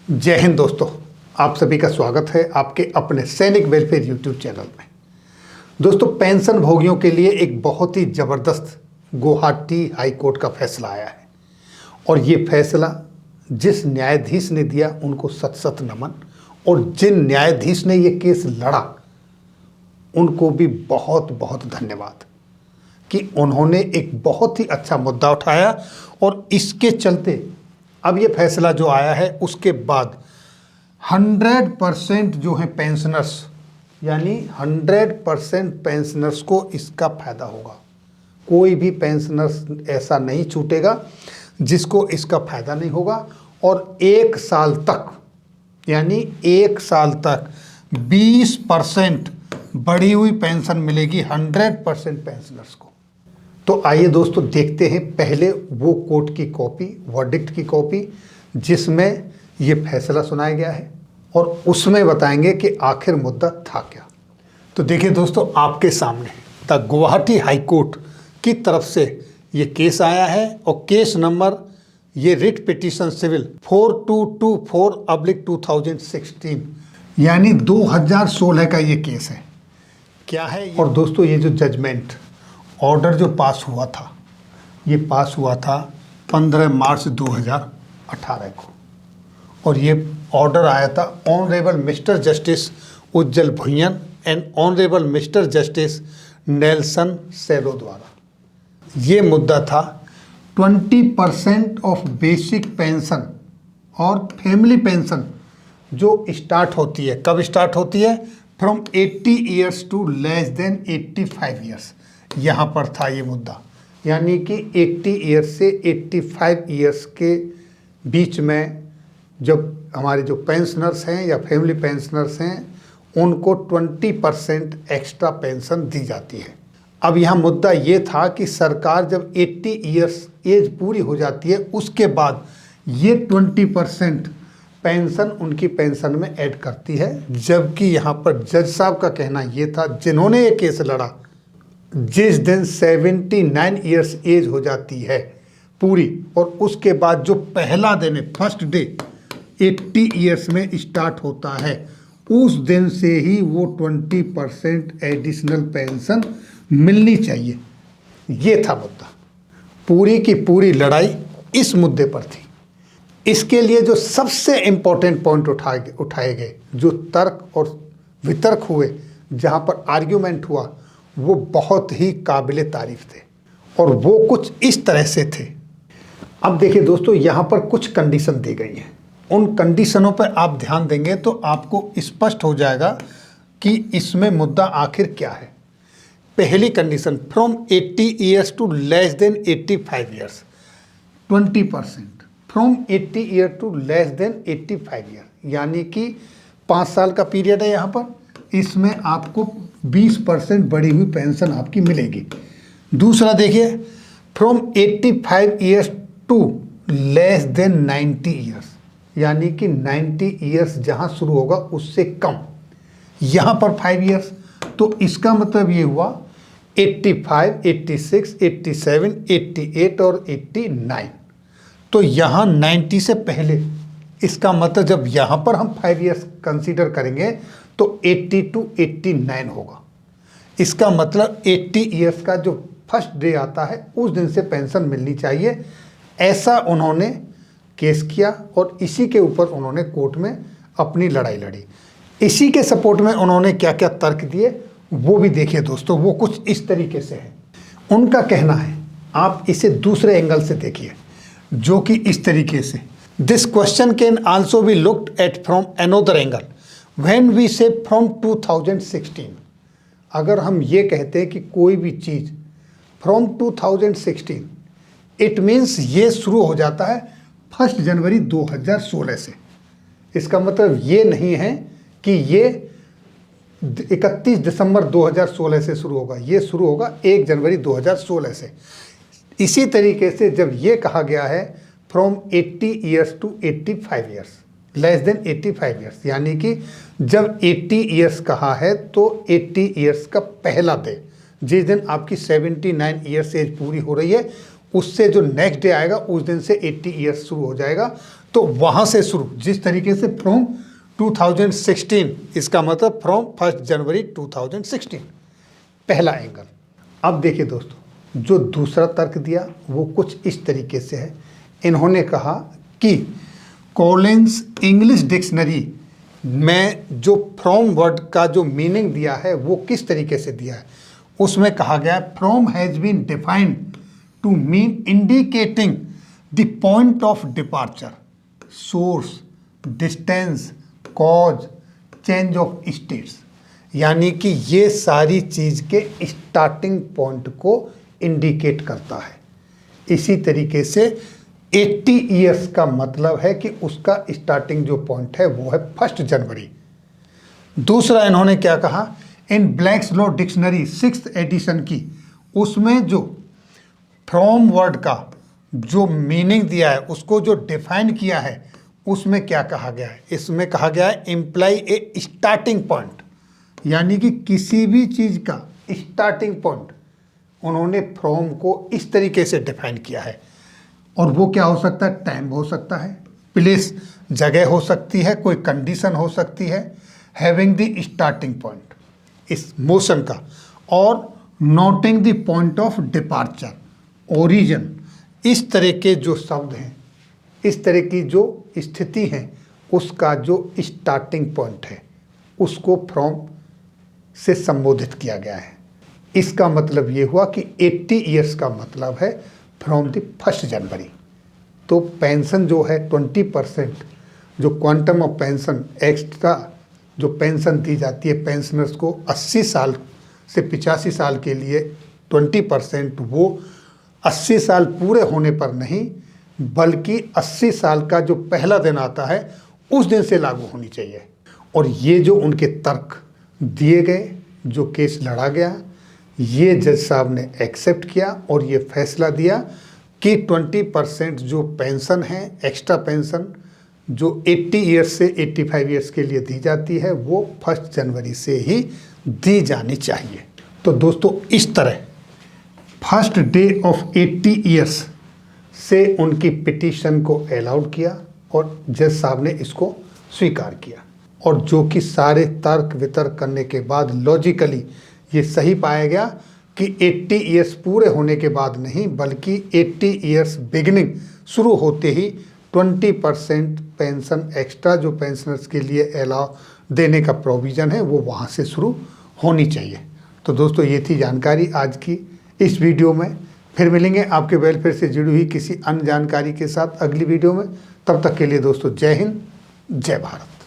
जय हिंद दोस्तों, आप सभी का स्वागत है आपके अपने सैनिक वेलफेयर यूट्यूब चैनल में। दोस्तों, पेंशन भोगियों के लिए एक बहुत ही ज़बरदस्त गुवाहाटी हाई कोर्ट का फैसला आया है और ये फैसला जिस न्यायाधीश ने दिया उनको सत सत नमन, और जिन न्यायाधीश ने ये केस लड़ा उनको भी बहुत बहुत धन्यवाद कि उन्होंने एक बहुत ही अच्छा मुद्दा उठाया। और इसके चलते अब ये फैसला जो आया है उसके बाद 100% जो है पेंशनर्स, यानी 100% पेंशनर्स को इसका फायदा होगा। कोई भी पेंशनर्स ऐसा नहीं छूटेगा जिसको इसका फायदा नहीं होगा। और 1 साल तक, यानी 1 साल तक 20% बढ़ी हुई पेंशन मिलेगी 100% पेंशनर्स को। तो आइए दोस्तों देखते हैं पहले वो कोर्ट की कॉपी, वर्डिक्ट की कॉपी जिसमें ये फैसला सुनाया गया है, और उसमें बताएंगे कि आखिर मुद्दा था क्या। तो देखिए दोस्तों, आपके सामने द गुवाहाटी हाई कोर्ट की तरफ से ये केस आया है और केस नंबर ये रिट पिटीशन सिविल 4224/2016 यानी 2016 का ये केस है। क्या है ये? और दोस्तों, ये जो जजमेंट ऑर्डर जो पास हुआ था, ये पास हुआ था 15 मार्च 2018 को, और ये ऑर्डर आया था honourable mister justice Ujjwal Bhuyan and honourable mister justice Nelson Sero द्वारा। ये मुद्दा था 20% ऑफ बेसिक पेंशन और फैमिली पेंशन जो स्टार्ट होती है, कब स्टार्ट होती है? From 80 years to less than 85 years. यहाँ पर था ये मुद्दा, यानी कि 80 ईयर्स से 85 ईयर्स के बीच में जब हमारे जो पेंशनर्स हैं या फैमिली पेंशनर्स हैं उनको 20% एक्स्ट्रा पेंशन दी जाती है। अब यहाँ मुद्दा ये था कि सरकार जब 80 ईयर्स एज पूरी हो जाती है उसके बाद ये 20% पेंशन उनकी पेंशन में ऐड करती है, जबकि यहाँ पर जज साहब का कहना ये था, जिन्होंने ये केस लड़ा, जिस दिन 79 ईयर्स एज हो जाती है पूरी और उसके बाद जो पहला दिन है, फर्स्ट डे 80 ईयर्स में स्टार्ट होता है, उस दिन से ही वो 20% एडिशनल पेंशन मिलनी चाहिए। ये था मुद्दा। पूरी की पूरी लड़ाई इस मुद्दे पर थी। इसके लिए जो सबसे इम्पोर्टेंट पॉइंट उठाए गए, जो तर्क और वितर्क हुए, जहाँ पर आर्ग्यूमेंट हुआ, वो बहुत ही काबिले तारीफ थे और वो कुछ इस तरह से थे। अब देखिए दोस्तों, यहाँ पर कुछ कंडीशन दी गई हैं। उन कंडीशनों पर आप ध्यान देंगे तो आपको स्पष्ट हो जाएगा कि इसमें मुद्दा आखिर क्या है। पहली condition, from 80 years to less than 85 years 20%, from 80 year to less than 85 year, यानी कि 5 साल का पीरियड है। यहाँ पर इसमें आपको 20% बढ़ी हुई पेंशन आपकी मिलेगी। दूसरा देखिए, from 85 years to less than 90 years, यानी कि 90 ईयर्स जहाँ शुरू होगा उससे कम, यहाँ पर 5 ईयर्स। तो इसका मतलब ये हुआ 85, 86, 87, 88 और 89। तो यहाँ 90 से पहले, इसका मतलब जब यहाँ पर हम 5 ईयर्स कंसीडर करेंगे तो 80 टू 89 होगा। इसका मतलब 80 ईयर्स का जो फर्स्ट डे आता है उस दिन से पेंशन मिलनी चाहिए। ऐसा उन्होंने केस किया और इसी के ऊपर उन्होंने कोर्ट में अपनी लड़ाई लड़ी। इसी के सपोर्ट में उन्होंने क्या क्या तर्क दिए वो भी देखिए दोस्तों। वो कुछ इस तरीके से है। उनका कहना है, आप इसे दूसरे एंगल से देखिए, जो कि इस तरीके से, this question can also be looked at from another angle when we say from 2016। अगर हम ये कहते हैं कि कोई भी चीज़ फ्रॉम 2016, इट मीन्स ये शुरू हो जाता है 1 जनवरी 2016 से। इसका मतलब ये नहीं है कि ये 31 दिसंबर 2016 से शुरू होगा, ये शुरू होगा 1 जनवरी 2016 से। इसी तरीके से जब ये कहा गया है from 80 years to 85 years, less than 85 years, यानी कि जब 80 ईयर्स कहा है तो 80 ईयर्स का पहला डे, जिस दिन आपकी 79 ईयर्स एज पूरी हो रही है, उससे जो नेक्स्ट डे आएगा उस दिन से 80 ईयर्स शुरू हो जाएगा। तो वहाँ से शुरू, जिस तरीके से फ्रॉम 2016, इसका मतलब फ्रॉम 1 जनवरी 2016, पहला एंगल। अब देखिए दोस्तों, जो दूसरा तर्क दिया वो कुछ इस तरीके से है। इन्होंने कहा कि कॉलिंस इंग्लिश डिक्शनरी में जो फ्रॉम वर्ड का जो मीनिंग दिया है वो किस तरीके से दिया है। उसमें कहा गया है from has been defined to mean indicating the point of departure, source, distance, cause, change of status. यानी कि ये सारी चीज़ के स्टार्टिंग पॉइंट को इंडिकेट करता है। इसी तरीके से 80 ईयर्स का मतलब है कि उसका स्टार्टिंग जो पॉइंट है वो है 1 जनवरी। दूसरा इन्होंने क्या कहा, in Black's law dictionary 6th edition की, उसमें जो फ्रॉम वर्ड का जो मीनिंग दिया है उसको जो डिफाइन किया है उसमें क्या कहा गया है, इसमें कहा गया है इम्प्लाई ए स्टार्टिंग पॉइंट। यानी कि किसी भी चीज़ का स्टार्टिंग पॉइंट उन्होंने फ्रॉम को इस तरीके से डिफाइन किया है। और वो क्या हो सकता है, टाइम हो सकता है, प्लेस जगह हो सकती है, कोई कंडीशन हो सकती है, हैविंग द स्टार्टिंग पॉइंट इस मोशन का, और noting the point of departure, origin. इस तरह के जो शब्द हैं, इस तरह की जो स्थिति है, उसका जो स्टार्टिंग पॉइंट है उसको फ्रॉम से संबोधित किया गया है। इसका मतलब ये हुआ कि 80 ईयर्स का मतलब है फ्रॉम द 1 जनवरी। तो पेंशन जो है 20%, जो क्वांटम ऑफ पेंशन एक्स्ट्रा जो पेंशन दी जाती है पेंशनर्स को 80 साल से 85 साल के लिए 20%, वो 80 साल पूरे होने पर नहीं बल्कि 80 साल का जो पहला दिन आता है उस दिन से लागू होनी चाहिए। और ये जो उनके तर्क दिए गए, जो केस लड़ा गया, ये जज साहब ने एक्सेप्ट किया और ये फैसला दिया कि 20% जो पेंशन है, एक्स्ट्रा पेंशन जो 80 ईयर्स से 85 ईयर्स के लिए दी जाती है, वो 1 जनवरी से ही दी जानी चाहिए। तो दोस्तों इस तरह फर्स्ट डे ऑफ 80 ईयर्स से उनकी पिटीशन को अलाउड किया और जज साहब ने इसको स्वीकार किया। और जो कि सारे तर्क वितर्क करने के बाद लॉजिकली ये सही पाया गया कि 80 ईयर्स पूरे होने के बाद नहीं बल्कि 80 ईयर्स बिगिनिंग शुरू होते ही 20% पेंशन एक्स्ट्रा जो पेंशनर्स के लिए अलाउ देने का प्रोविज़न है वो वहाँ से शुरू होनी चाहिए। तो दोस्तों ये थी जानकारी आज की इस वीडियो में। फिर मिलेंगे आपके वेलफेयर से जुड़ी हुई किसी अन्य जानकारी के साथ अगली वीडियो में। तब तक के लिए दोस्तों जय हिंद, जय भारत।